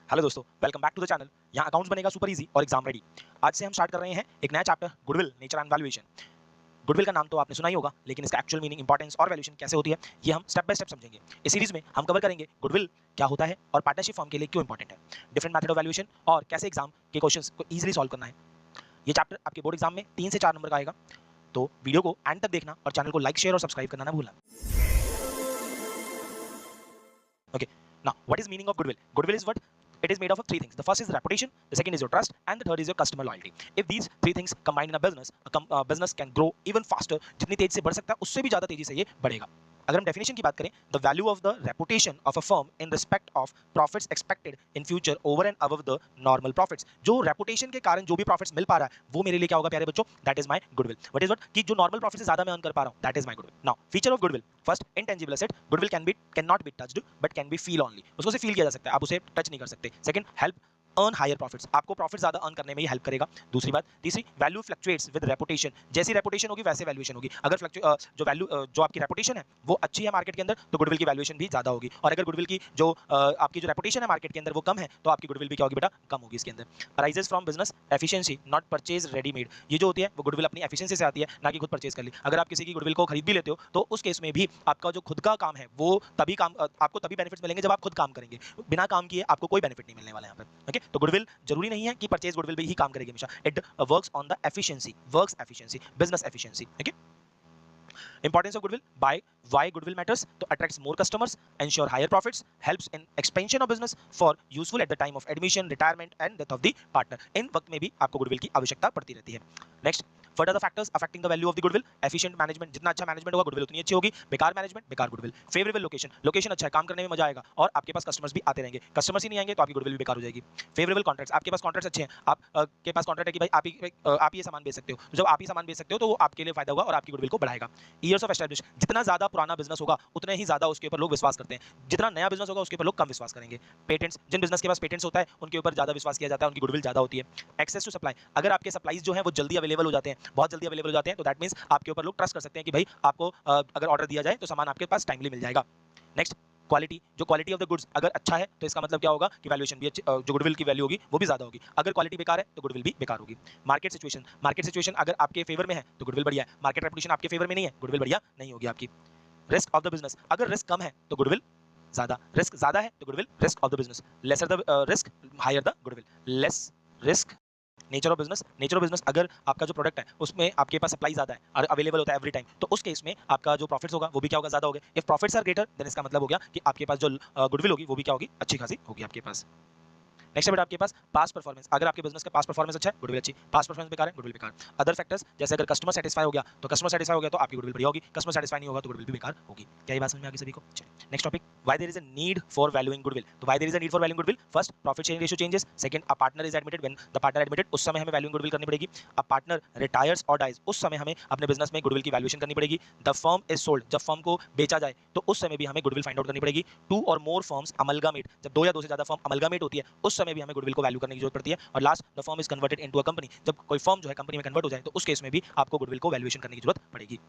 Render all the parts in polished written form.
Hello दोस्तों, welcome back to the channel. यहाँ accounts बनेगा सुपर इजी और एग्जाम रेडी। आज से हम स्टार्ट कर रहे हैं एक नया chapter, goodwill, nature and valuation. Goodwill का नाम तो आपने सुना ही होगा, लेकिन इसका एक्चुअल मीनिंग, इंपॉर्टेंस और वैल्यूएशन कैसे होती है, ये हम स्टेप बाय स्टेप समझेंगे। इस सीरीज में हम कवर करेंगे गुडविल क्या होता है और पार्टनरशिप फॉर्म के लिए क्यों इंपॉर्टेंट है, डिफरेंट मेथड ऑफ वैल्यूएशन और कैसे एग्जाम के क्वेश्चंस को इजीली सॉल्व करना है। ये चैप्टर आपके बोर्ड एग्जाम में 3 से 4 नंबर का आएगा, तो वीडियो को एंड तक देखना और चैनल को लाइक, शेयर और सब्सक्राइब करना ना भूलना। Okay. Now, what is meaning of goodwill? Goodwill is what? It is made up of 3 things. The first is reputation, the second is your trust, and the third is your customer loyalty. If these 3 things combined in a business, business can grow even faster. जितनी तेजी से बढ़ सकता है, उससे भी ज़्यादा तेजी से ये बढ़ेगा। अगर हम डेफिनेशन की बात करें, the value of the reputation of a firm in respect of profits expected in future over and above the normal profits. जो रेपुटेशन के कारण जो भी प्रॉफिट्स मिल पा रहा है, वो मेरे लिए क्या होगा प्यारे बच्चों? That is my goodwill. What is what? कि जो नॉर्मल प्रॉफिट से ज्यादा मैं अर्न कर पा रहा हूं, that is my goodwill. Now feature of goodwill, first intangible asset. Goodwill can not be touched but can be feel only. उसको सिर्फ फील किया जा सकता है, आप उसे टच नहीं कर सकते। Second, help earn higher profits, आपको प्रॉफिट ज्यादा अर्न करने में ही हेल्प करेगा। दूसरी बात, तीसरी, वैल्यू फ्लक्चुएट्स विद रेपुटेशन। जैसी रेपुटेशन होगी वैसे वैल्यूएशन होगी। अगर जो आपकी रेपुटेशन है वो अच्छी है मार्केट के अंदर, तो गुडविल की वैल्यूएशन भी ज्यादा होगी। और अगर गुडविल की आपकी जो रेपुटेशन है मार्केट के अंदर वो कम है, तो आपकी गुडविल भी क्या होगी बेटा? कम होगी इसके अंदर। Arises from business efficiency not purchase readymade. ये जो होती है वो गुडविल अपनी एफिशिएंसी से आती है, ना कि खुद परचेज कर ली। अगर आप किसी की गुडविल को खरीद भी लेते हो, तो उस केस में भी आपका जो खुद का काम है वो आपको तभी बेनिफिट्स मिलेंगे जब आप खुद काम करेंगे। बिना काम किए आपको कोई बेनिफिट नहीं मिलने वाला है यहाँ पर। ओके, तो गुडविल जरूरी नहीं है कि परचेज गुडविल भी ही काम करेगी हमेशा। It works on the efficiency, business efficiency. Okay, importance of goodwill, by why goodwill matters, to attracts more customers, ensure higher profits, helps in expansion of business, for useful at the time of admission, retirement and death of the partner। इन वक्त में भी आपको goodwill की आवश्यकता पड़ती रहती है। Next, what are the factors affecting the value of the goodwill? efficient management, जितना अच्छा मैनेजमेंट होगा गुडविल उतनी अच्छी होगी। बेकार मैनेजमेंट, बेकार गुडविल। फेवरेबल लोकेशन, लोकेशन अच्छा है, काम करने में मजा आएगा और आपके पास कस्टमर्स भी आते रहेंगे। कस्टमर्स ही नहीं आएंगे तो आपकी गुडविल भी बेकार हो जाएगी। फेवरेबल कॉन्ट्रैक्ट्स, आपके पास कॉन्ट्रैक्ट्स अच्छे हैं, आप के पास कॉन्ट्रैक्ट है कि भाई आप ही सामान बेच सकते हो, तो जब आप ही सामान बेच सकते हो तो वो आपके लिए फायदा होगा और आपकी गुडविल को बढ़ाएगा। ईयर्स ऑफ एस्टैब्लिश, जितना ज्यादा पुराना बिजनेस होगा उतने ही ज्यादा उसके ऊपर लोग विश्वास करते हैं। जितना नया बिजनेस होगा उसके ऊपर लोग कम विश्वास करेंगे। पेटेंट्स, जिन बिजनेस के पास पेटेंट्स होता है उनके ऊपर ज्यादा विश्वास किया जाता है, उनकी गुडविल ज्यादा होती है। एक्सेस टू सप्लाई, अगर आपके सप्लाईज जो है वो जल्दी अवेलेबल हो जाते हैं, बहुत जल्दी अवेलेबल हो जाते हैं, तो दैट मींस आपके ऊपर लोग ट्रस्ट कर सकते हैं कि भाई आपको अगर ऑर्डर दिया जाए तो सामान आपके पास टाइमली मिल जाएगा। नेक्स्ट, क्वालिटी, जो क्वालिटी ऑफ द गुड्स अगर अच्छा है तो इसका मतलब क्या होगा कि वैल्यूएशन भी अच्छी, जो गुडविल की वैल्यू होगी वो भी ज्यादा होगी। अगर क्वालिटी बेकार है तो गुडविल भी बेकार होगी। मार्केट सिचुएशन अगर आपके फेवर में है तो गुडविल बढ़िया है, मार्केट रेपुटेशन आपके फेवर में नहीं है, गुडविल बढ़िया नहीं होगी आपकी। रिस्क ऑफ द बिजनेस, अगर रिस्क कम है तो गुडविल ज्यादा, रिस्क ज्यादा है तो goodwill, risk of the business lesser the risk higher the goodwill, less risk. Nature of business, अगर आपका जो प्रोडक्ट है उसमें आपके पास सप्लाई ज्यादा है और अवेलेबल होता है एवरी टाइम, तो उस केस में आपका जो प्रॉफिट्स होगा वो भी क्या होगा? ज्यादा होगा। If profits are greater than इसका मतलब हो गया कि आपके पास जो गुडविल होगी वो भी क्या होगी? अच्छी खासी होगी आपके पास। नेक्स्ट है बेटा आपके पास पास परफॉर्मेंस, अगर आपके बिजनेस का पास परफॉर्मेंस अच्छा है, गुडविल अच्छी, पास परफॉर्मेंस बेकार है, गुडविल बेकार। अदर फैक्टर्स, जैसे अगर कस्टमर सेटिस्फाई हो गया तो आपकी गुडविल बढ़िया होगी, कस्टमर सेटिस्फाई नहीं होगा तो गुडविल भी बेकार होगी। क्या ये बात समझ में आ गई सभी को? चलिए next topic, why there is a need for valuing goodwill. तो why there is a need for valuing goodwill, first profit sharing ratio changes, second a partner is admitted, when the partner admitted उस समय हमें valuing goodwill करनी पड़ेगी। A partner retires और dies, उस समय हमें अपने बिजनेस में गुडविल की वैल्यूएशन करनी पड़ेगी। द फर्म इज सोल्ड, जब फर्म को बेचा जाए तो उस समय भी हमें गुडविल फाइंड आउट करनी पड़ेगी। टू और मोर फर्म्स अमलगामेट, जब 2 या 2 से ज्यादा फर्म अमलगामेट होती है उस समय भी हमें गुडविल को वैल्यू करने की जरूरत पड़ती है। और last, the firm is converted into a company, जब कोई फर्म जो है कंपनी में कन्वर्ट हो जाए तो उस केस में भी आपको गुडविल को वैल्यूएशन करने की जरूरत पड़ेगी।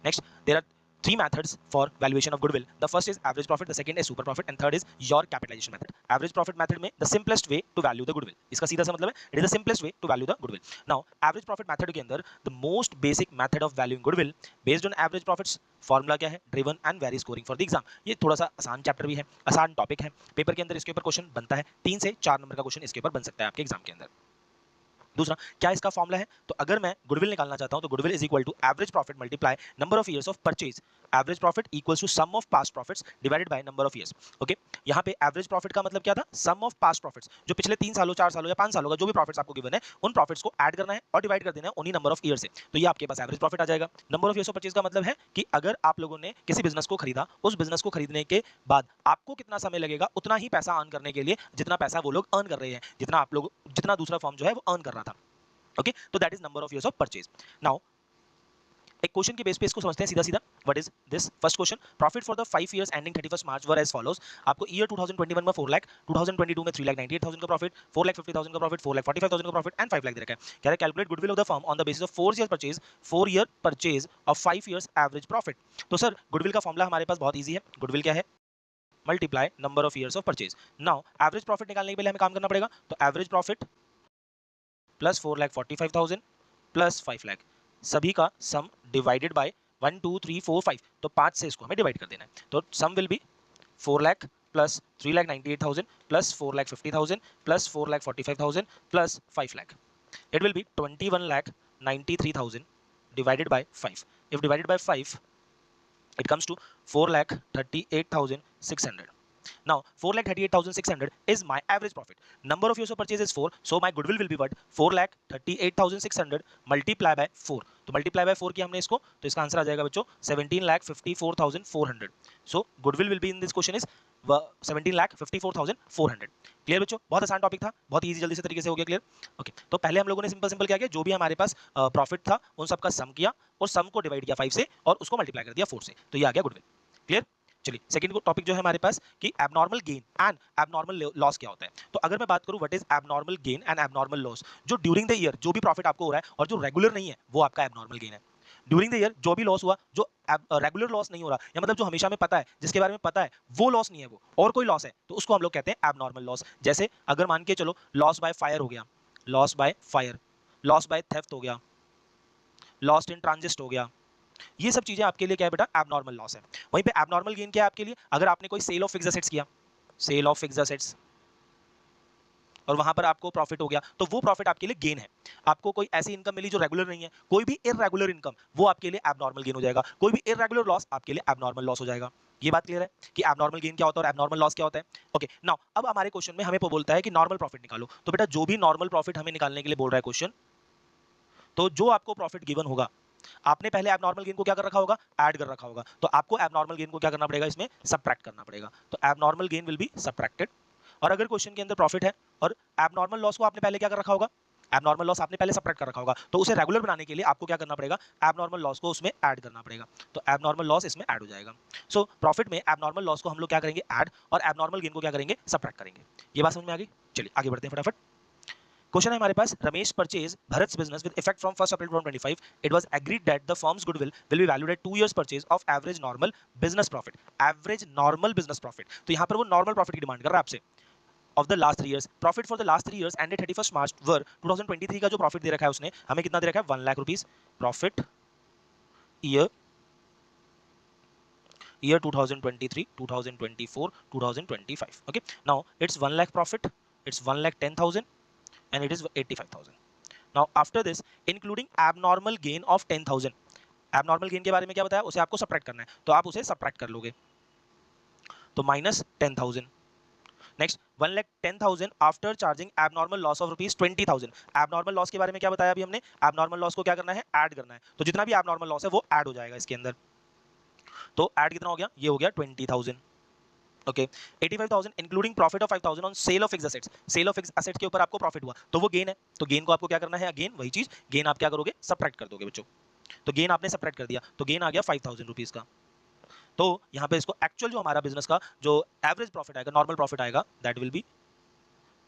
Next, there are 3 methods for valuation of goodwill. The first is average profit, the second is super profit and third is your capitalization method. Average profit method में the simplest way to value the goodwill, इसका सीधा सा मतलब है it is the simplest way to value the goodwill. Now average profit method के अंदर the most basic method of valuing goodwill based on average profits, formula क्या है? Driven and very scoring for the exam. ये थोड़ा सा आसान chapter भी है, आसान टॉपिक है, पेपर के अंदर इसके ऊपर क्वेश्चन बनता है, 3 से 4 नंबर का क्वेश्चन इसके ऊपर बन सकता है आपके एग्जाम के अंदर। दूसरा, क्या इसका फॉर्मूला है? तो अगर मैं गुडविल निकालना चाहता हूं तो goodwill is equal to average profit multiply number of years of purchase. Average profit equals to sum of past profits divided by number of years. Okay, यहां पे एवरेज प्रॉफिट का मतलब क्या था? सम ऑफ पास्ट प्रॉफिट्स, जो पिछले 3 सालों, 4 सालों या 5 सालों का जो भी प्रॉफिट्स आपको गिवन है उन प्रॉफिट्स को ऐड करना है और डिवाइड कर देना है उन्हीं नंबर ऑफ ईयर से, तो ये आपके पास एवरेज प्रॉफिट आ जाएगा। Number of years of purchase का मतलब है कि अगर आप लोगों ने किसी बिजनेस को खरीदा, उस बिजनेस को खरीदने के बाद आपको कितना समय लगेगा उतना ही पैसा अर्न करने के लिए जितना पैसा वो लोग अर्न कर रहे हैं, जितना दूसरा फर्म जो है वो अर्न कर रहा था। ओके, तो that is number of years of purchase. Now एक क्वेश्चन के बेस पे इसको समझते हैं सीधा सीधा। What is this? First question, profit for the 5 years ending 31 March were as follows. आपको ईयर 2021 में 4 लाख, 2022 में 3,98,000 का प्रॉफिट, 4,50,000 का प्रॉफिट, 4,45,000 का प्रॉफिट एंड 5 लाख दे रखा है। कह रहा है calculate goodwill of the firm on the basis of 4 year purchase of 5 years average profit. तो सर गुडविल का फॉर्मूला हमारे पास बहुत ईजी है। गुडविल क्या है? Multiply number of years of purchase. Now average profit निकालने के पहले हमें काम करना पड़ेगा, तो average profit plus 4,45,000 plus 5 lakh, सभी का सम डिवाइडेड बाय 1 2 3 4 5, तो 5 से इसको हमें डिवाइड कर देना है। तो sum will be 4 lakh plus 3,98,000 plus 4,50,000 plus 4,45,000 plus 5 lakh. It will be 21,93,000 divided by 5. If divided by 5, it comes to 4,38,600. Now 4,38,600 is my average profit. Number of years of purchase is 4, so my goodwill will be what? 4,38,600 multiply by 4. तो multiply by 4 किया हमने इसको, तो इसका answer आ जाएगा बच्चों 17,54,400. So goodwill will be in this question is 17,54,400. Clear बच्चों? बहुत आसान टॉपिक था, बहुत इजी जल्दी से तरीके से हो गया क्लियर। ओके, तो पहले हम लोगों ने सिंपल सिंपल क्या किया, जो भी हमारे पास प्रॉफिट था उन सब का सम किया और सम को डिवाइड किया 5 से और उसको मल्टीप्लाई कर दिया 4 से, तो ये आ गया गुडविल। क्लियर? चलिए सेकंड टॉपिक जो है हमारे पास कि abnormal gain and abnormal loss क्या होता है। तो अगर मैं बात करूं what is abnormal gain and abnormal loss, जो ड्यूरिंग द ईयर जो भी प्रॉफिट आपको हो रहा है और जो रेगुलर नहीं है वो आपका एबनॉर्मल गेन है। ड्यूरिंग द ईयर जो भी लॉस हुआ, जो रेगुलर लॉस नहीं हो रहा, या मतलब जो हमेशा में पता है, जिसके बारे में पता है वो लॉस नहीं है, वो और कोई लॉस है, तो उसको हम लोग कहते हैं एबनॉर्मल लॉस। जैसे अगर मान के चलो लॉस बाय फायर हो गया, loss by fire, loss by theft हो गया, लॉस्ट इन ट्रांजिट हो गया, ये सब चीजें आपके लिए क्या है बेटा, एबनॉर्मल लॉस है। वहीं पे एबनॉर्मल गेन क्या है आपके लिए, अगर आपने कोई सेल ऑफ फिक्स्ड एसेट्स किया, सेल ऑफ फिक्स्ड एसेट्स, और वहां पर आपको प्रॉफिट हो गया, तो वो प्रॉफिट आपके लिए गेन है। आपको कोई ऐसी इनकम मिली जो रेगुलर नहीं है, कोई भी इररेगुलर इनकम, वो आपके लिए एबनॉर्मल गेन हो जाएगा। कोई भी इररेगुलर लॉस आपके लिए एबनॉर्मल लॉस हो जाएगा। ये बात क्लियर है कि एबनॉर्मल गेन क्या होता है और एबनॉर्मल लॉस क्या होता है। ओके, नाउ अब हमारे क्वेश्चन में हमें बोलता है कि नॉर्मल प्रॉफिट निकालो। तो बेटा जो भी नॉर्मल प्रॉफिट हमें निकालने के लिए बोल रहा है क्वेश्चन, तो जो आपको प्रॉफिट गिवन होगा, आपने पहले एबनॉर्मल गेन को क्या कर रखा होगा, ऐड कर रखा होगा, तो आपको एबनॉर्मल गेन को क्या करना पड़ेगा, इसमें सबट्रैक्ट करना पड़ेगा। तो abnormal gain will be subtracted. और अगर क्वेश्चन के अंदर प्रॉफिट है और एबनॉर्मल लॉस को आपने पहले क्या कर रखा होगा, एबनॉर्मल लॉस आपने पहले सबट्रैक्ट कर रखा होगा, तो उसे रेगुलर बनाने के लिए आपको क्या करना पड़ेगा, एबनॉर्मल लॉस को उसमें ऐड करना पड़ेगा। तो एबनॉर्मल लॉस इसमें ऐड हो जाएगा। सो प्रॉफिट में एबनॉर्मल लॉस को हम लोग क्या करेंगे, ऐड, और एबनॉर्मल गेन को क्या करेंगे, सबट्रैक्ट करेंगे। ये बात समझ में आ गई? चलिए आगे बढ़ते हैं फटाफट। क्वेश्चन है हमारे पास, Ramesh purchase Bharat's business with effect from 1st April 2025. It was agreed that the firm's goodwill will be valued at 2 years purchase of average normal business profit. Average normal business profit. तो यहाँ पर वो normal profit की demand कर रहा है आपसे। Of the last 3 years, profit for the last 3 years ended 31st March were 2023 का जो प्रॉफिट दे रखा है उसने हमें कितना दे रखा है, 1 lakh rupees profit year 2023, 2024, 2025. Okay, now it's 1 lakh profit, it's 1,10,000 and it is 85,000. Now after this, including abnormal gain of 10,000, abnormal gain के बारे में क्या बताया, उसे आपको सब्ट्रैक्ट करना है, तो आप उसे सब्ट्रैक्ट कर लोगे, तो minus 10,000। Next 1,10,000 after charging abnormal loss of rupees 20,000। Abnormal loss के बारे में क्या बताया अभी हमने, एबनॉर्मल लॉस को क्या करना है, ऐड करना है, तो जितना भी एबनॉर्मल लॉस है वो ऐड हो जाएगा इसके अंदर। तो ऐड कितना हो गया, ये हो गया 20,000। Okay, 85,000 including profit of 5,000 on sale of fixed assets. Sale of fixed assets के ऊपर आपको प्रॉफिट हुआ, तो वो गेन है, तो गेन को आपको क्या करना है, अगेन वही चीज, गेन आप क्या करोगे, सब्ट्रैक्ट कर दोगे बच्चों। तो गेन आपने सब्ट्रैक्ट कर दिया, तो गेन आ गया 5,000 रुपीज का। तो यहाँ पे इसको एक्चुअल जो हमारा बिजनेस का जो एवरेज प्रॉफिट आएगा, नॉर्मल प्रॉफिट आएगा, that will B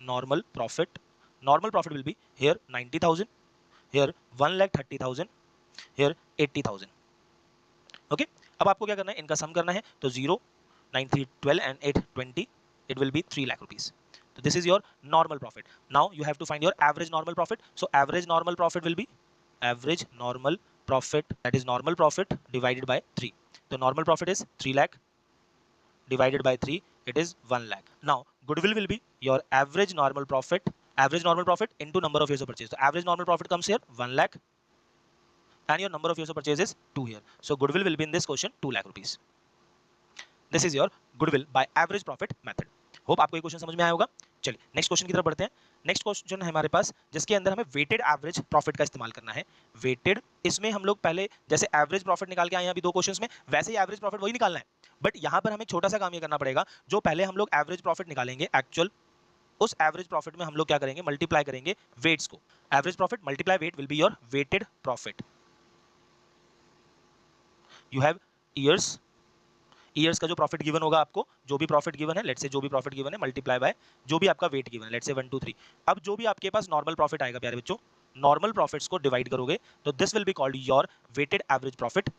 normal profit. Normal profit will be here 90,000, here 1,30,000, here 80,000। Okay, अब आपको क्या करना है, इनका सम करना है, तो 0 9 3 12 and 8 20, it will be 3 lakh rupees. So this is your normal profit. Now you have to find your average normal profit. So average normal profit will be average normal profit, that is normal profit divided by 3. So normal profit is 3 lakh divided by 3, it is 1 lakh. Now goodwill will be your average normal profit into number of years of purchase. So average normal profit comes here 1 lakh and your number of years of purchase is 2 here. So goodwill will be in this question 2 lakh rupees. This is your goodwill by average profit method. Hope आपको ये question समझ में आया होगा। चलिए next question की तरफ बढ़ते हैं। नेक्स्ट क्वेश्चन है हमारे पास जिसके अंदर हमें वेटेड एवरेज प्रॉफिट का इस्तेमाल करना है। वेटेड, इसमें हम लोग पहले जैसे एवरेज प्रॉफिट निकाल के आए हैं अभी दो क्वेश्चंस में, वैसे ही एवरेज प्रॉफिट वही निकालना है, बट यहाँ पर हमें छोटा सा काम ये करना पड़ेगा, जो पहले हम लोग एवरेज प्रॉफिट निकालेंगे एक्चुअल, उस एवरेज प्रॉफिट में हम लोग क्या करेंगे, मल्टीप्लाई करेंगे वेट्स को। Average profit multiply weight will be your weighted profit. You have years, years का जो प्रॉफिट गिवन होगा आपको, जो भी प्रॉफिट गिवन है, लेट्स से जो भी प्रॉफिट गिवन है मल्टीप्लाई बाय जो भी आपका वेट गिवन है, लेट्स से 1 2 3। अब जो भी आपके पास नॉर्मल प्रॉफिट आएगा प्यारे बच्चों, नॉर्मल प्रॉफिट्स को डिवाइड करोगे तो this will be called your weighted average profit.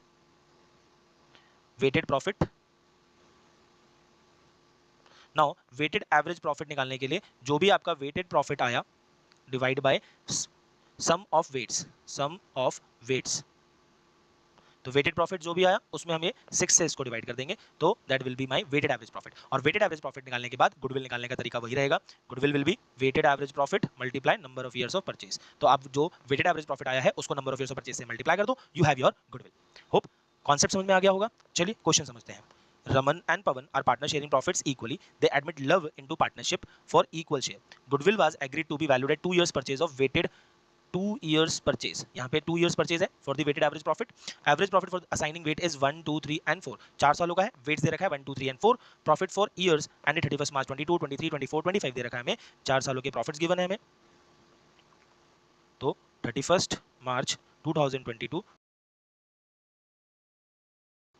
Weighted profit now weighted average profit निकालने के लिए जो भी आपका वेटेड प्रॉफिट आया divide by sum of weights, तो वेटेड प्रॉफिट जो भी आया उसमें हम ये 6 से इसको डिवाइड कर देंगे, तो that will be my weighted average profit. और वेटेड एवरेज प्रॉफिट निकालने के बाद गुडविल निकालने का तरीका वही रहेगा, goodwill will be weighted average profit multiply number of years of purchase. तो आप जो वेटेड एवरेज प्रॉफिट आया है उसको number of years of purchase से मल्टीप्लाई कर दो, you have your goodwill. Hope concept समझ में आ गया होगा। चलिए क्वेश्चन समझते हैं। Raman and Pawan are partner sharing profits equally. They admit love into partnership for equal share. Goodwill was agreed to be valued at 2 years purchase of weighted 2 years purchase. यहाँ पे 2 years purchase है for the weighted average profit. Average profit for assigning weight is 1, 2, 3 and 4. 4 सालों का है, weights दे रखा है 1, 2, 3 and 4. Profit for years and 31st March 22, 23, 24, 25 दे रखा है हमें, 4 सालों के profits given है हमें। तो 31st March 2022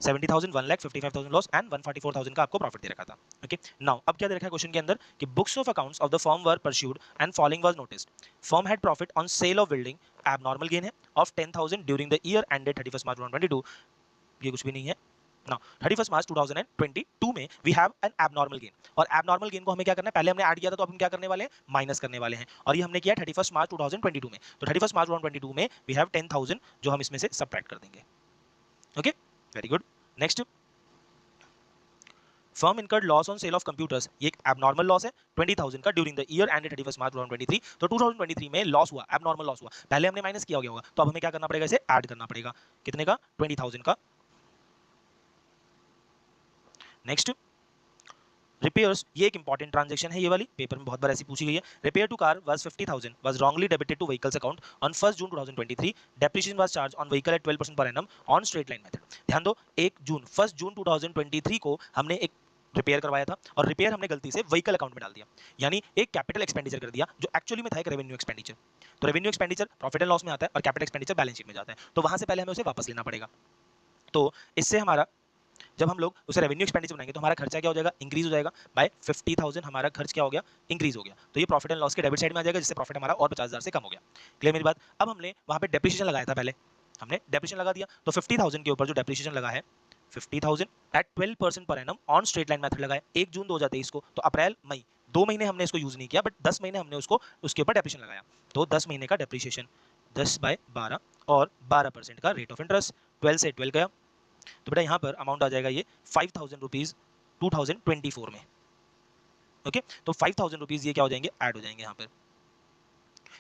70,000, 1,55,000 लॉस एंड 144,000 का आपको प्रॉफिट दे रखा था। ओके, नाउ अब क्या दे रखा है क्वेश्चन के अंदर कि books of accounts of the firm were perused and following was noticed. Firm had profit on sale of building, abnormal gain है of 10,000 during the year ended 31st March 2022। ये कुछ भी नहीं है। नाउ 31st मार्च 2022 में we have an abnormal gain, और abnormal gain को हमें क्या करना है, पहले हमने ऐड किया था तो अब हम क्या करने वाले हैं, माइनस करने वाले हैं, और ये हमने किया 31st मार्च 2022 में। तो 31st मार्च 2022 में वी हैव 10,000 जो हम इसमें से सबट्रैक्ट कर देंगे। Okay, very good. Next, firm incurred loss on sale of computers, ये एक एबनॉर्मल लॉस है 20,000 का during the year ended 31st मार्च 2023। तो 2023 में लॉस हुआ, एबनॉर्मल लॉस हुआ, पहले हमने माइनस किया होगा, तो अब हमें क्या करना पड़ेगा, इसे ऐड करना पड़ेगा, कितने का, 20,000 का। नेक्स्ट, रिपेयर्स, ये एक इंपॉर्टेंट ट्रांजैक्शन है, ये वाली पेपर में बहुत बार ऐसी पूछी गई है। Repair to car was 50,000 was wrongly debited to vehicles account on 1 June 2023। Depreciation was charge on vehicle at 12% per annum on straight line method. ध्यान दो, 1 जून 2023 को हमने एक रिपेयर करवाया था, और रिपेयर हमने गलती से व्हीकल अकाउंट में डाल दिया, यानी एक कैपिटल एक्सपेंडिचर कर दिया जो एक्चुअली में था एक रेवेन्यू एक्सपेंडिचर। तो revenue expenditure profit and loss में आता है और कैपिटल एक्सपेंडिचर बैलेंस शीट में जाता है, तो वहां से पहले हमें उसे वापस लेना पड़ेगा। तो इससे हमारा, जब हम लोग उसे रेवेन्यू एक्सपेंडिचर बनाएंगे तो हमारा खर्चा क्या हो जाएगा, इंक्रीज हो जाएगा बाय 50,000, हमारा खर्च क्या हो गया, इंक्रीज हो गया। तो ये प्रॉफिट एंड लॉस के डेबिट साइड में आ जाएगा, जिससे प्रॉफिट हमारा और 50,000 से कम हो गया। क्लियर मेरी बात। अब हमने वहां पे डेप्रिसिएशन लगाया था, पहले हमने डेप्रिसिएशन लगा दिया, तो 50,000 के ऊपर जो डेप्रिसिएशन लगा है 50,000 at 12% per annum on straight line method लगाया। 1 जून 2023 को, तो अप्रैल मई 2 महीने हमने इसको यूज नहीं किया, बट 10 महीने हमने उसको उसके ऊपर डेप्रिसिएशन लगाया। तो 10 महीने का डेप्रिसिएशन 10/12 और 12% का रेट ऑफ इंटरेस्ट, 12 से 12 गया, तो बेटा यहाँ पर अमाउंट आ जाएगा ये 5,000 रुपीज 2024 में। ओके, तो 5,000 रुपीज ये क्या हो जाएंगे, ऐड हो जाएंगे यहाँ पर।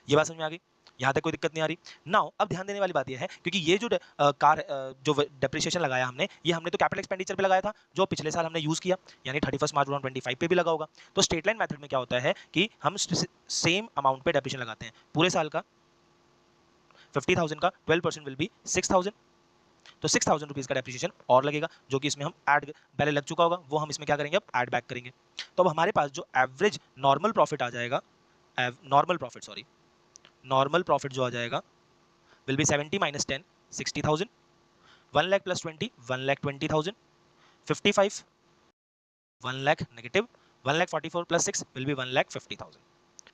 ये बात समझ में आ गई, यहाँ तक कोई दिक्कत नहीं आ रही। नाउ अब ध्यान देने वाली बात ये है, क्योंकि ये जो जो डेप्रिसिएशन लगाया हमने, ये हमने तो कैपिटल एक्सपेंडिचर पे लगाया था जो पिछले साल हमने यूज किया, यानी 31st मार्च 2025 पे भी लगा होगा। तो स्ट्रेट लाइन मेथड में क्या होता है कि हम सेम अमाउंट पे डेप्रिसिएशन लगाते हैं, पूरे साल का 50,000 का 12% विल बी 6,000, तो 6,000 रुपीज का डेप्रिसिएशन और लगेगा, जो कि इसमें हम ऐड पहले लग चुका होगा, वो हम इसमें क्या करेंगे, अब ऐड बैक करेंगे। तो अब हमारे पास जो एवरेज नॉर्मल प्रॉफिट आ जाएगा, नॉर्मल प्रॉफिट जो आ जाएगा will be 70 minus 10 60,000, 1 lakh plus 20 1 lakh 20,000, 55 1 lakh negative 1 lakh 44 plus 6 will be 1 lakh 50,000।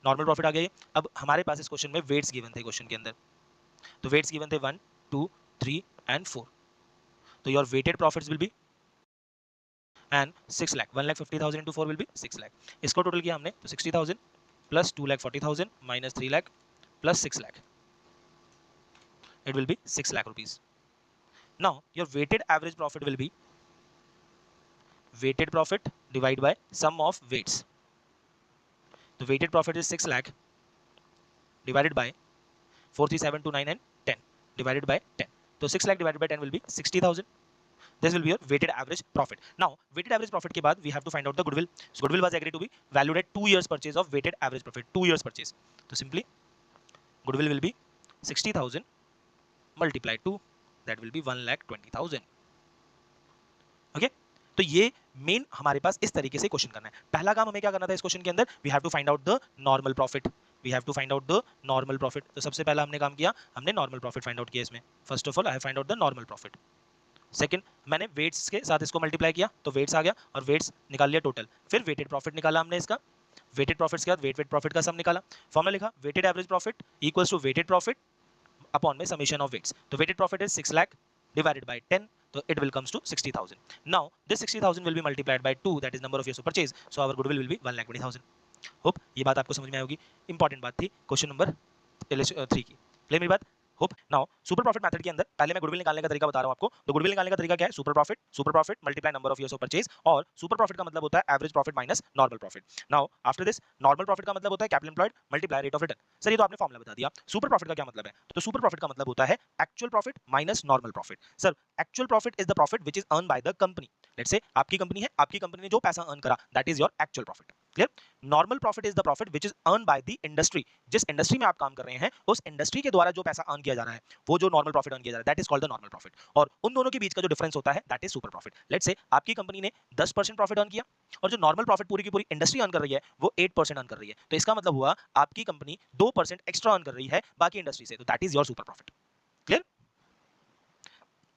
Normal profit आ गया। अब हमारे पास इस क्वेश्चन में वेट्स गिवन थे, क्वेश्चन के अंदर तो वेट्स गिवन थे 1 2 3 एंड 4, तो your weighted profits will be and 6 lakh 1 lakh 50,000 into 4 will be 6 lakh. इसको टोटल किया हमने तो 60,000 plus 2 lakh 40,000 minus 3 lakh plus 6 lakh, it will be 6 lakh rupees. Now your weighted average profit will be weighted profit divided by sum of weights. The weighted profit is 6 lakh divided by 4, 3, 7, 2, 9 and 10 divided by 10. So 6 lakh divided by 10 will be 60,000. This will be your weighted average profit. Now weighted average profit के बाद we have to find out the goodwill. So goodwill was agreed to be valued at 2 years purchase of weighted average profit. 2 years purchase. So simply goodwill will be 60,000 multiplied 2, that will be 1,20,000. Okay, तो ये main हमारे पास इस तरीके से question करना है। पहला काम हमें क्या करना था इस क्वेश्चन के अंदर, we have to find out the normal profit, we have to find out the normal profit. तो सबसे पहला हमने काम किया, हमने नॉर्मल प्रॉफिट फाइंड आउट किया इसमें। First of all I have find out the normal profit. Second, मैंने वेट्स के साथ इसको मल्टीप्लाई किया तो वेट्स आ गया और वेट्स निकाल लिया टोटल। फिर वेटेड प्रॉफिट निकाला हमने इसका, वेटेड प्रॉफिट्स के बाद वेट प्रॉफिट का सम निकाला। फॉर्मूला लिखा weighted average profit equals to weighted profit upon में समेशन ऑफ वेट्स। तो weighted profit is 6 lakh divided by 10, तो it will comes to 60,000. Now this 60,000 will be multiplied by 2, that is number of years of purchase, so our goodwill will be 1,20,000. Hope ये बात आपको समझ में आई होगी। Important बात थी क्वेश्चन नंबर 3 की। क्लियर मेरी बात? Hope now super profit method के अंदर पहले मैं गुडविल निकालने का तरीका बता रहा हूं आपको। तो गुडविल निकालने का तरीका क्या है? Super profit multiply number of years of purchase, और सुपर प्रॉफिट का मतलब होता है average profit minus normal profit. Now after this normal profit का मतलब होता है capital employed multiply rate of return. Sir ये तो आपने फॉर्मूला बता दिया। सुपर प्रॉफिट का क्या मतलब है? तो सुपर प्रॉफिट का मतलब होता है actual profit minus normal profit. Sir actual profit is the profit which is earn by the company. Let's say आपकी कंपनी है, आपकी कंपनी ने जो पैसा अर्न करा that is your actual profit. Clear? Normal profit is the profit which is earn by the industry. जिस industry में आप काम कर रहे हैं उस इंडस्ट्री के द्वारा जो पैसा अर्न किया जा रहा है, वो जो नॉर्मल प्रॉफिट अर्न किया जा रहा है that is called the normal profit. और उन दोनों के बीच का जो डिफरेंस होता है that is super profit. Let's say आपकी कंपनी ने 10% प्रॉफिट अर्न किया और जो नॉर्मल प्रॉफिट पूरी की पूरी इंडस्ट्री अर्न कर रही है वो 8% अर्न कर रही है, तो इसका मतलब हुआ आपकी कंपनी 2% एक्स्ट्रा अर्न कर रही है बाकी इंडस्ट्री से, तो that is your super profit. Clear?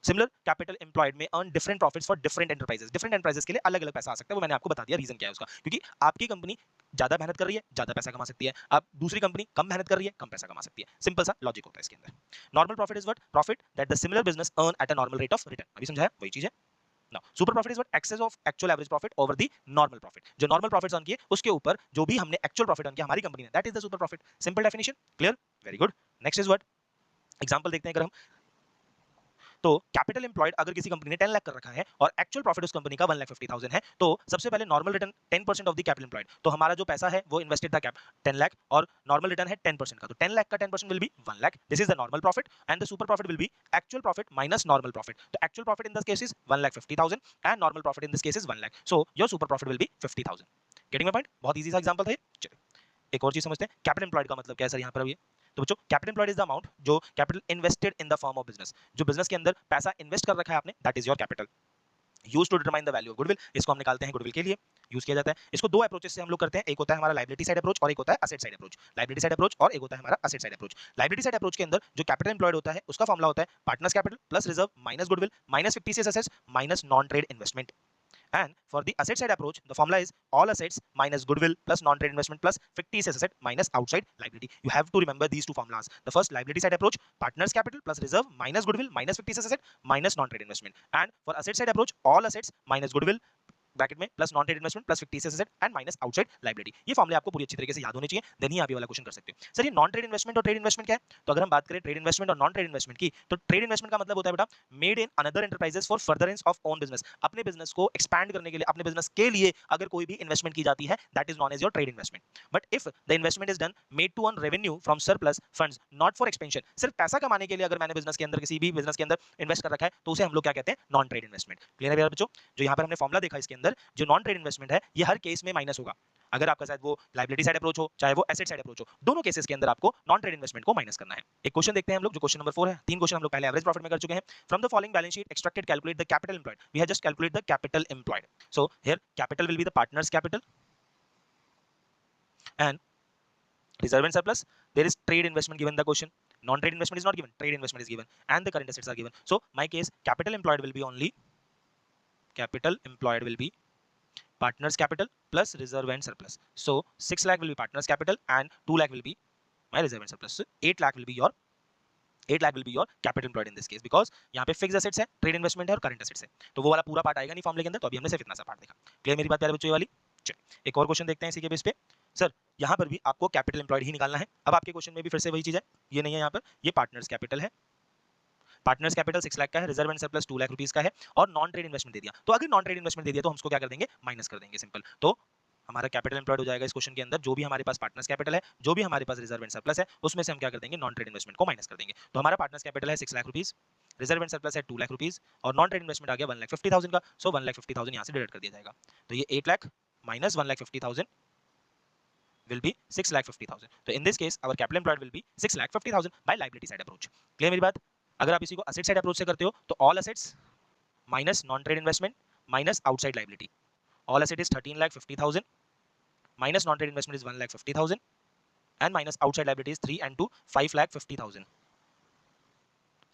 Similar capital employed में earn different profits for different enterprises. Different enterprises के लिए अलग अलग पैसा आ सकता है, वो मैंने आपको बता दिया रीजन क्या है उसका, क्योंकि आपकी कंपनी ज्यादा मेहनत कर रही है, ज्यादा पैसा कमा सकती है, आप दूसरी कंपनी कम मेहनत कर रही है, कम पैसा कमा सकती है। सिंपल सा लॉजिक होता है इसके अंदर। Normal profit is what? Profit that the similar business earn at a normal rate of return. अभी समझाया? वही चीज है। Now, super profit is what? Excess of actual average profit over the normal profit. जो normal profits earn किए उसके ऊपर जो भी हमने actual profit earn किया हमारी कंपनी ने, that is the super profit. Simple definition. Clear? Very good. Next is what? Example देखते हैं अगर हम। तो कैपिटल एम्प्लॉयड अगर किसी कंपनी ने 10 लाख कर रखा है और एक्चुअल प्रॉफिट उस कंपनी का 1,50,000 है, तो सबसे पहले normal return 10% of the capital employed. तो हमारा जो पैसा है वो इन्वेस्टेड था 10 लाख और नॉर्मल रिटर्न है 10% का, तो 10 लाख का 10% will be 1 lakh. This is the normal profit and the super profit will be actual profit minus normal profit. तो actual profit in this case is 1,50,000 and normal profit in this case is 1 lakh, so your super profit will be 50,000। Getting my point? बहुत easy सा example था ये। चलिए एक और चीज समझते हैं, कैपिटल एम्प्लॉयड का मतलब क्या है सर यहाँ पर। अब ये तो बच्चों capital employed is the amount जो capital invested in the firm of business, जो बिजनेस के अंदर पैसा इन्वेस्ट कर रखा है आपने, that is your capital. Use to determine the value of goodwill, इसको हम निकालते हैं गुडविल के लिए यूज किया जाता है। इसको दो अप्रोचेस से हम लोग करते हैं, एक होता है हमारा लायबिलिटी साइड अप्रोच और एक होता है asset side approach. Liability side approach और एक होता है हमारा asset side approach. Liability side approach के अंदर जो कैपिटल एम्प्लॉयड होता है उसका फॉर्मूला होता है partners capital plus reserve minus goodwill minus fictitious assets minus non trade investment. And for the asset side approach, the formula is all assets minus goodwill plus non-trade investment plus fictitious asset minus outside liability. You have to remember these two formulas. The first liability side approach, partners capital plus reserve minus goodwill minus fictitious asset minus non-trade investment. And for asset side approach, all assets minus goodwill bracket में plus non trade investment plus fictitious asset and minus outside liability. ये फॉर्मूले आपको पूरी अच्छी तरीके से याद होने चाहिए, देन ही आप ये वाला क्वेश्चन कर सकते हो। सर ये नॉन ट्रेड इन्वेस्टमेंट और ट्रेड इन्वेस्टमेंट क्या है? तो अगर हम बात करें ट्रेड इन्वेस्टमेंट और नॉन ट्रेड इन्वेस्टमेंट की, तो ट्रेड इन्वेस्टमेंट का मतलब होता है बेटा made in another enterprises for furtherance of own business. अपने बिजनेस को एक्सपैंड करने के लिए, अपने बिजनेस के लिए अगर कोई भी इन्वेस्टमेंट की जाती है that is known as your trade investment. But if the investment is done made to earn revenue from surplus funds not for expansion, सिर्फ पैसा कमाने के लिए अगर मैंने बिजनेस के अंदर किसी भी बिजनेस के अंदर इन्वेस्ट कर रखा है तो उसे हम लोग क्या कहते हैं? Non trade investment. क्लियर है बच्चों? जो यहाँ पर हमने फॉर्मूला देखा इसके अंदर, जो नॉन ट्रेड इन्वेस्टमेंट है ये हर केस में माइनस होगा। अगर आपका शायद वो लायबिलिटी साइड अप्रोच हो चाहे वो एसेट साइड अप्रोच हो, दोनों केसेस के अंदर आपको नॉन ट्रेड इन्वेस्टमेंट को माइनस करना है। एक क्वेश्चन देखते हैं हम लोग जो क्वेश्चन नंबर 4 है। तीन क्वेश्चन हम लोग पहले एवरेज प्रॉफिट में कर चुके हैं। From the following balance sheet extracted calculate the capital employed. We have just calculate the capital employed. So here capital will be the partners capital and reserve and surplus. There is trade investment given the question. Non-trade investment is not given. Trade investment is given, and the current assets are given. So my case, capital employed will be only partners capital plus reserve and surplus. So 6 lakh will be partners capital and 2 lakh will be my reserve and surplus. So 8 lakh will be your capital employed in this case, because यहाँ पे fix assets है, trade investment है और current assets है, तो वो वाला पूरा पार्ट आएगा नहीं फॉर्मूले के अंदर, तो अभी हमने सिर्फ इतना सा पार्ट देखा। क्लियर मेरी बात प्यारे बच्चों ये वाली? चलिए एक और क्वेश्चन देखते हैं इसी के बेस पे। सर यहाँ पर भी आपको कैपिटल एम्प्लॉयड ही निकालना है। अब आपके क्वेश्चन में भी फिर से वही चीज है, ये नहीं है यहाँ पर, ये पार्टनर्स कैपिटल है। पार्टनर्स कैपिटल 6 लाख का है, reserve and surplus 2 lakh rupees का है और नॉन ट्रेड इन्वेस्टमेंट दे दिया। तो अगर नॉन ट्रेड इन्वेस्टमेंट दे दिया तो हम उसको क्या कर देंगे? माइनस कर देंगे, सिंपल। तो हमारा कैपिटल एम्प्लॉयड हो जाएगा इस क्वेश्चन के अंदर, जो भी हमारे पास पार्टनर्स कैपिटल है, जो भी हमारे पास रिजर्व एंड सरप्लस है, उसमें से हम क्या कर देंगे? नॉन ट्रेड इन्वेस्टमेंट को माइनस कर देंगे। तो हमारा पार्टनर्स कैपिटल है 6 lakh rupees, reserve and surplus है 2 लाख रुपीस और नॉन ट्रेड इन्वेस्टमेंट आ गया 1,50,000 का। सो 1,50,000 यहाँ से डिडक्ट कर दिया जाएगा, तो ये 8 lakh minus 1,50,000 will be 6,50,000. So in this case our capital employed will be 6,50,000 by liability side approach. Clear मेरी बात? अगर आप इसी को asset side approach से करते हो तो all assets minus non trade investment minus outside liability. All asset is 13,50,000 minus non trade investment is 1,50,000 and minus outside liability is 3 and 2 5,50,000.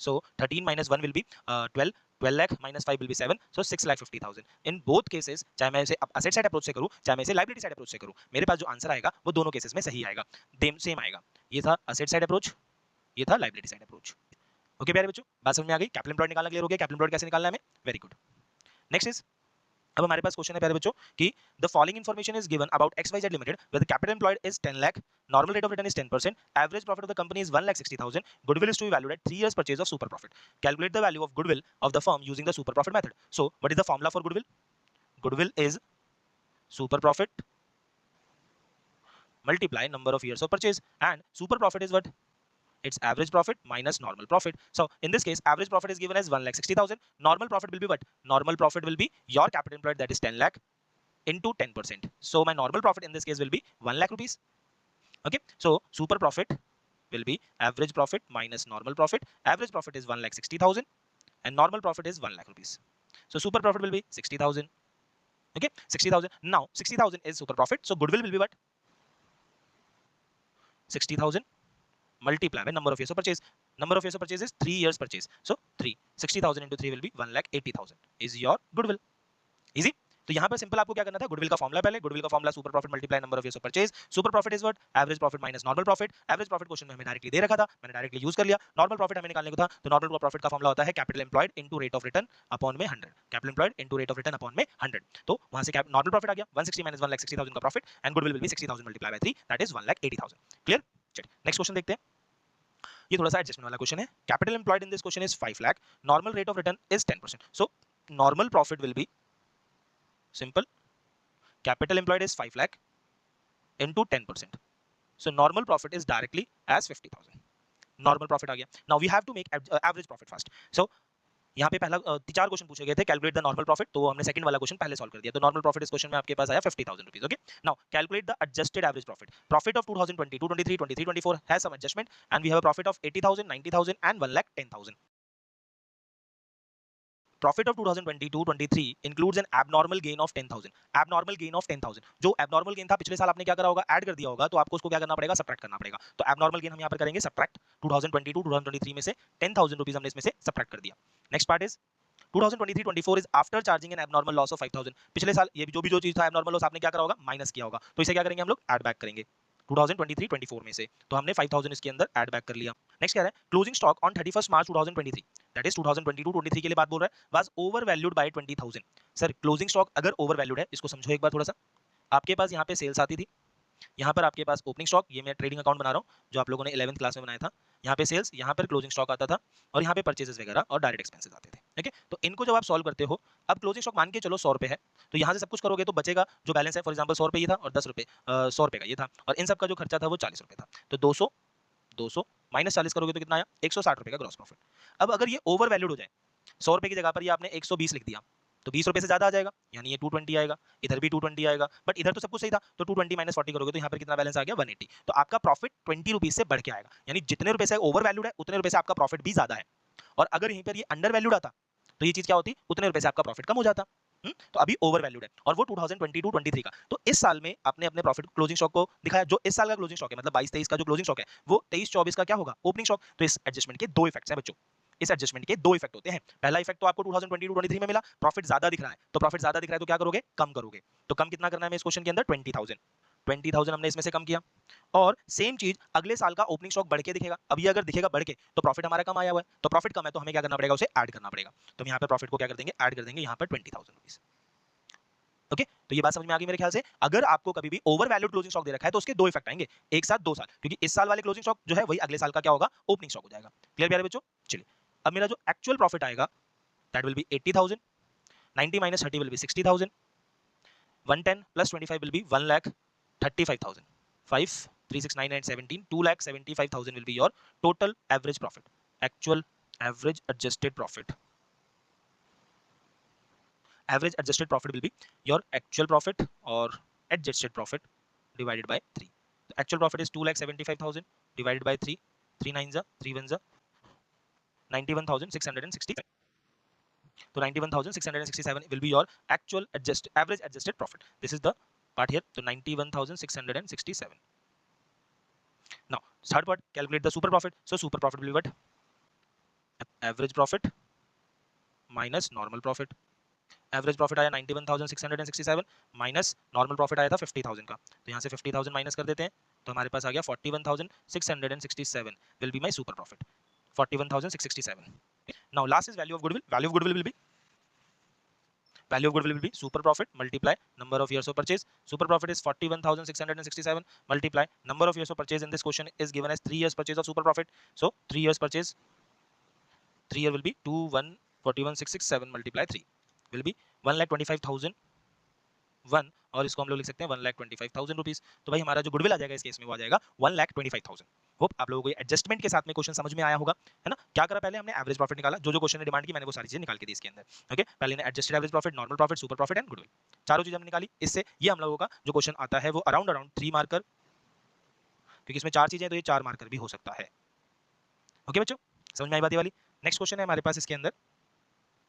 So 13 minus 1 will be 12. 12 lakh minus 5 will be 7, so 6,50,000. In both cases, चाहे मैं इसे asset side approach से करूं चाहे मैं इसे liability side approach से करूं, मेरे पास जो आंसर आएगा वो दोनों केसेस में सही आएगा, सेम आएगा। ये था asset side approach, ये था liability side approach। ओके प्यारे बच्चों, बात समझ में आ गई? कैपिटल एम्प्लॉयड निकालना क्लियर हो गया? कैपिटल एम्प्लॉयड कैसे निकालना है हमें? Very good. नेक्स्ट इज, अब हमारे पास क्वेश्चन है प्यारे बच्चों कि the following information is given about XYZ limited where the capital employed is 10 lakh, normal rate of return is 10%, average profit of the company is 1,60,000, goodwill is to be valued at 3 years purchase of super profit, calculate the value of goodwill of the firm using the super profit method. So what is the formula for goodwill? Goodwill is super profit multiply number of years of purchase, and super profit is what? It's average profit minus normal profit. So in this case, average profit is given as 1,60,000. Normal profit will be what? Normal profit will be your capital employed, that is 10 lakh into 10%. So my normal profit in this case will be 1 lakh rupees. Okay. So super profit will be average profit minus normal profit. Average profit is 1,60,000 and normal profit is 1 lakh rupees. So super profit will be 60,000. Okay. 60,000. Now 60,000 is super profit. So goodwill will be what? 60,000 multiply by number of years of purchase. Number of years of purchase is 3 years purchase. So 60,000 into 3 will be 1,80,000 is your goodwill. Easy. तो यहाँ पर simple आपको क्या करना था? Goodwill का formula, पहले goodwill का formula super profit multiply number of years of purchase. Super profit is what? Average profit minus normal profit. Average profit question में हमें डायरेक्टली दे रखा था, मैंने डायरेक्टली यूज कर लिया। नॉर्मल प्रॉफिट हमें निकालने को था, तो नॉर्मल प्रॉफिट का फॉर्मूला होता है capital employed into rate of return upon में 100। Capital employed into rate of return upon में 100। तो वहां से नॉर्मल प्रॉफिट आ गया 160 माइनस 1,60,000 का profit, and goodwill will B 60,000 multiply by 3, that is 1,80,000। Clear? चलिए नेक्स्ट क्वेश्चन देखते हैं। ये थोड़ा सा एडजस्टमेंट वाला क्वेश्चन है। Capital employed in this question is 5 lakh, normal rate of return is 10%। So normal profit will B simple, capital employed is 5 lakh into 10%. So normal profit is directly as 50,000. Normal profit आ गया. Now we have to make average profit first. So यहाँ पे पहला 4 question पूछे गए थे, calculate the normal profit, तो हमने second वाला क्वेश्चन पहले सॉल्व कर दिया। तो नॉर्मल प्रॉफिट इस क्वेश्चन में आपके पास आया 50,000 rupees. Okay, now calculate the adjusted average profit. Profit of 2022, 23, 23, 24 has some adjustment and we have a profit of 80,000, 90,000 and 1,10,000। Profit of 2022-23 includes an abnormal gain of 10,000. Abnormal gain of 10,000. जो abnormal gain था पिछले साल आपने क्या करा होगा? Add कर दिया होगा, तो आपको उसको क्या करना पड़ेगा? सब्ट्रैक्ट करना पड़ेगा। तो abnormal gain हम यहाँ पर करेंगे सब्ट्रैक्ट 2022-2023 में से 10,000 रुपीस हमने इसमें से सब्ट्रैक्ट कर दिया। Next part is 2023-24 is after charging an abnormal loss of 5,000. पिछले साल ये जो चीज था abnormal loss आपने क्या करा होगा? माइनस किया होगा। तो इसे क्या करेंगे हम लोग? ऐड बैक करेंगे 2023-24 में से, तो हमने 5,000 इसके अंदर ऐड बैक कर लिया। नेक्स्ट क्या है? Closing stock on 31 March 2023, that is 2022-23 के लिए बात बोल रहा है, was over valued bye 20,000। Sir closing stock अगर ओवर वैल्यूड है, इसको समझो एक बार थोड़ा सा। आपके पास यहाँ पे सेल्स आती थी, यहाँ पर आपके पास ओपनिंग स्टॉक, ये मैं ट्रेडिंग अकाउंट बना रहा हूँ जो आप लोगों ने 11th क्लास में बनाया था। यहाँ पे सेल्स, यहाँ पर क्लोजिंग स्टॉक आता था, और यहाँ पे परचेजेस वगैरह और डायरेक्ट एक्सपेंसेस आते थे। ठीक है, तो इनको जब आप सॉल्व करते हो, अब क्लोजिंग स्टॉक मान के चलो 100 रुपये है, तो यहाँ से सब कुछ करोगे तो बचेगा जो बैलेंस है, फॉर एग्जाम्पल 100 रुपये ये था और 10 रुपये 100 रुपये का ये था, और इन सब का जो खर्चा था वो 40 रुपये था। तो 200 माइनस 40 करोगे तो कितना आया? 160 रुपये का ग्रॉस प्रॉफिट। अब अगर ये ओवर वैल्यूड हो जाए, 100 रुपये की जगह पर ये आपने 120 लिख दिया, तो 20 रुपये से ज्यादा आ जाएगा, यानी ये 220 आएगा, इधर भी 220 आएगा, बट इधर तो सब कुछ सही था, तो 220 माइनस 40 करोगे तो यहाँ पर कितना बैलेंस आ गया? 180। तो आपका प्रॉफिट 20 रुपीज से बढ़ के आएगा, यानी जितने रुपए से ओवर वैल्यूड है उतने रुपए से आपका प्रॉफिट भी ज्यादा है। और अगर यहीं पर ये अंडर वैल्यूड आता तो ये चीज क्या होती? उतने रुपए से आपका प्रॉफिट कम हो जाता। तो अभी ओवर वैल्यूड है, और वो 2022-23 का। तो इस साल में आपने अपने प्रॉफिट क्लोजिंग स्टॉक को दिखाया, जो इस साल का क्लोजिंग स्टॉक है, मतलब 22-23 का जो क्लोजिंग स्टॉक है, वो 23-24 का क्या होगा? Opening stock. तो इस एडजस्टमेंट के दो इफेक्ट्स हैं बच्चों, इस एडजस्टमेंट के दो इफेक्ट होते हैं। पहला इफेक्ट तो आपको 2022-23 में मिला, प्रॉफिट ज्यादा दिख रहा है, तो प्रॉफिट ज्यादा दिख रहा है तो क्या करोगे? कम करोगे। तो कम कितना करना है इस क्वेश्चन के अंदर? 20,000 हमने इसमें से कम किया, और सेम चीज अगले साल का ओपनिंग स्टॉक बढ़ के दिखेगा। अब ये अगर दिखेगा बढ़ के, तो प्रॉफिट हमारा कम आया हुआ है, तो प्रॉफिट कम है तो हमें क्या करना पड़ेगा? उसे ऐड करना पड़ेगा। तो हम यहाँ पे प्रॉफिट को क्या कर देंगे? ऐड कर देंगे यहाँ पर 20,000 रुपीज। ओके, तो ये बात समझ में आ गई मेरे ख्याल से। अगर आपको कभी भी ओवर वैल्यूड क्लोजिंग स्टॉक दे रखा है तो उसके दो इफेक्ट आएंगे, एक साथ 2 साल, क्योंकि इस साल वाले क्लोजिंग स्टॉक जो है वही अगले साल का क्या होगा? ओपनिंग स्टॉक हो जाएगा। क्लियर प्यारे बच्चों? चलिए, अब मेरा जो एक्चुअल प्रॉफिट आएगा that will B 80,000, 90 minus 30 will be 60,000, 110 plus 25 will be 1,35,000, 5 3 6 9 8 17 2,75,000 will be your total average profit, actual average adjusted profit. Average adjusted profit will be your actual profit or adjusted profit divided by 3. The actual profit is 2,75,000 divided by 3. 3 nines are 3 ones are 91,667. So 91,667 will be your actual average adjusted profit. This is the part here. So 91,667. Now third part, calculate the super profit. So super profit will be what? Average profit minus normal profit. Average profit आया 91,667 minus normal profit आया था 50,000 का, तो यहाँ से 50,000 minus कर देते हैं, तो हमारे पास आ गया 41,667 will be my super profit. 41,667. Now last is value of goodwill. Value of goodwill will be super profit multiply number of years of purchase. Super profit is 41,667 multiply number of years of purchase. In this question is given as 3 years purchase of super profit. So 3 years purchase, 3 year will be 2,141,667 multiply 3 will be 1,25,000 1, और इसको हम लोग लिख सकते हैं 1,25,000 rupees. तो भाई हमारा जो गुडविल आ जाएगा इस केस में वो आ जाएगा 1,25,000। होप आप लोगों को एडजस्टमेंट के साथ में क्वेश्चन समझ में आया होगा, है ना। क्या करा पहले हमने एवरेज प्रॉफिट निकाला, जो क्वेश्चन ने डिमांड की मैंने वो सारी चीजें निकाल के दी इसके अंदर। ओके, पहले ने adjusted average profit, normal profit, super profit and goodwill, चारों चीजें हमने निकाली। इससे ये हम लोगों का जो क्वेश्चन आता है वो अराउंड 3 मार्कर, क्योंकि इसमें 4 चीजें तो ये 4 मार्कर भी हो सकता है। ओके बच्चों, समझ में आई बात ये वाली। नेक्स्ट क्वेश्चन है हमारे पास इसके अंदर,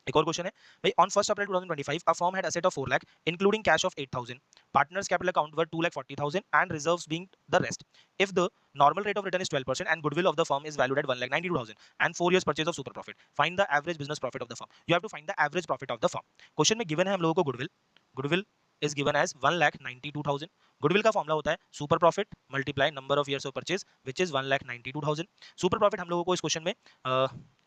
एक और क्वेश्चन है भाई, on 1 April 2025 a firm had asset of 4 lakh including cash of 8,000, partners capital account were 2,40,000 and reserves being the rest. If the normal rate of return is 12% and goodwill of the firm is valued at 1,92,000 and 4 years purchase of super profit, find the average business profit of the firm. You have to find the average profit of the firm. Question में given है हम लोगों को goodwill is given as 1,92,000। Goodwill का formula होता है super profit multiply number of years of purchase which is 1,92,000। Super profit हम लोगों को इस क्वेश्चन में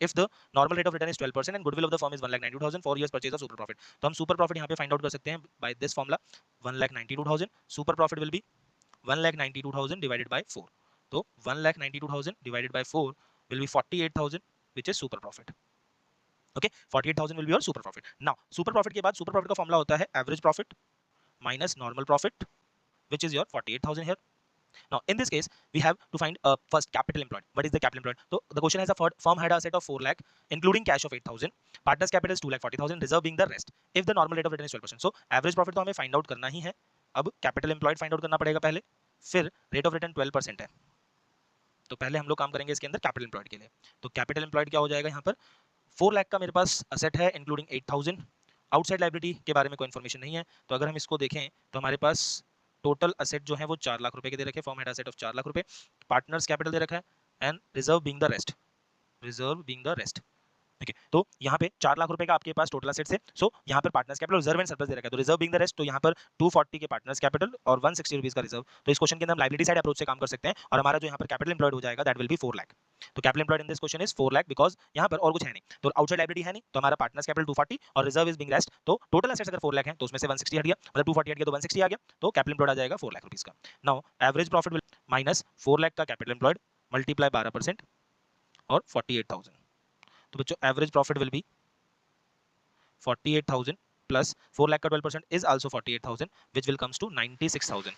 if the normal rate of return is 12% and goodwill of the firm is 1,92,000 4 years purchase of super profit, तो हम super profit यहाँ पे find out कर सकते हैं by this formula 1,92,000। Super profit will be 1,92,000 divided by 4, तो 1,92,000 divided by 4 will be 48,000 which is super profit. Okay, 48,000 will be your super profit. Now super profit के बाद सुपर प्रॉफिट का formula होता है average profit minus normal profit, which is your 48,000 here. Now in this case we have to find first capital employed. What is the capital employed? So the question has a firm had a asset of 4 lakh including cash of 8,000, partners capital is 2,40,000, reserve being the rest. If the normal rate of return is 12%, so average profit तो हमें find out करना ही है। अब capital employed find out करना पड़ेगा पहले, फिर rate of return 12% है, तो पहले हम लोग काम करेंगे इसके अंदर capital employed के लिए। तो capital employed क्या हो जाएगा यहाँ पर, 4 लाख का मेरे पास asset है including 8,000। आउटसाइड लायबिलिटी के बारे में कोई इन्फॉर्मेशन नहीं है, तो अगर हम इसको देखें तो हमारे पास टोटल असेट जो है वो 4 लाख रुपए के दे रखे, form head asset of 4 lakh रुपए, पार्टनर्स कैपिटल दे रखा है and reserve being the rest. ठीक है, तो यहाँ पे 4 लाख रुपए का आपके पास टोटल एसेट्स है। सो यहाँ पर partners capital reserve and surplus दे रखा है, तो रिजर्व बीइंग द रेस्ट, तो यहाँ पर 240 के पार्टनर्स कैपिटल और 160 रुपीस का रिजर्व। तो इस क्वेश्चन के अंदर हम लायबिलिटी साइड अप्रोच से काम कर सकते हैं, और हमारा जो यहाँ पर कैपिटल एम्प्लॉयड हो जाएगा दैट विल बी 4 लाख। तो capital employed in this question is 4 lakh because यहाँ पर और कुछ है नहीं, तो आउटसाइड लायबिलिटी है नहीं, तो हमारा पार्टनर्स कैपिटल 240 और रिजर्व इज बीइंग रेस्ट, तो टोटल एसेट्स अगर 4 लाख है तो उसमें से 160 हट गया, मतलब 240 हट गया तो 160 आ गया, तो कैपिटल एम्प्लॉयड आ जाएगा 4 लाख रुपीस का। Now average profit will minus 4 lakh का कैपिटल एम्प्लॉयड मल्टीप्लाई 12% और 48,000, तो बच्चों average profit will be 48,000 plus 4 lakh का 12% is also 48,000 which will comes to 96,000.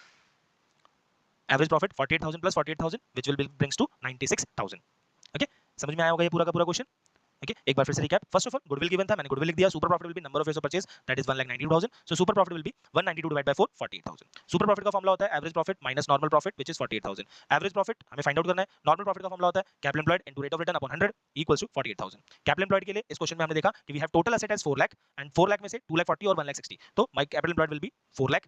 Average profit 48,000 plus 48,000 which will brings to 96,000. Okay, समझ में आया होगा ये पूरा का पूरा क्वेश्चन। ओके, एक बार फिर से recap. First of all goodwill given था, मैंने गुडविल लिख दिया। Super profit will B number of years of purchase that is 1,92,000, so super profit will B 192 divide by 4 48,000। Super profit का फॉर्मूला होता है average profit minus normal profit which is 48,000। Average profit हमें find out करना है, normal profit का formula होता है capital employed into rate of return upon 100 equals to 48,000। Capital employed के लिए इस क्वेश्चन में हमने देखा कि we have total asset as 4 lakh and 4 lakh में से 2,40,000 और 1,60,000, तो my capital employed will be 4 lakh.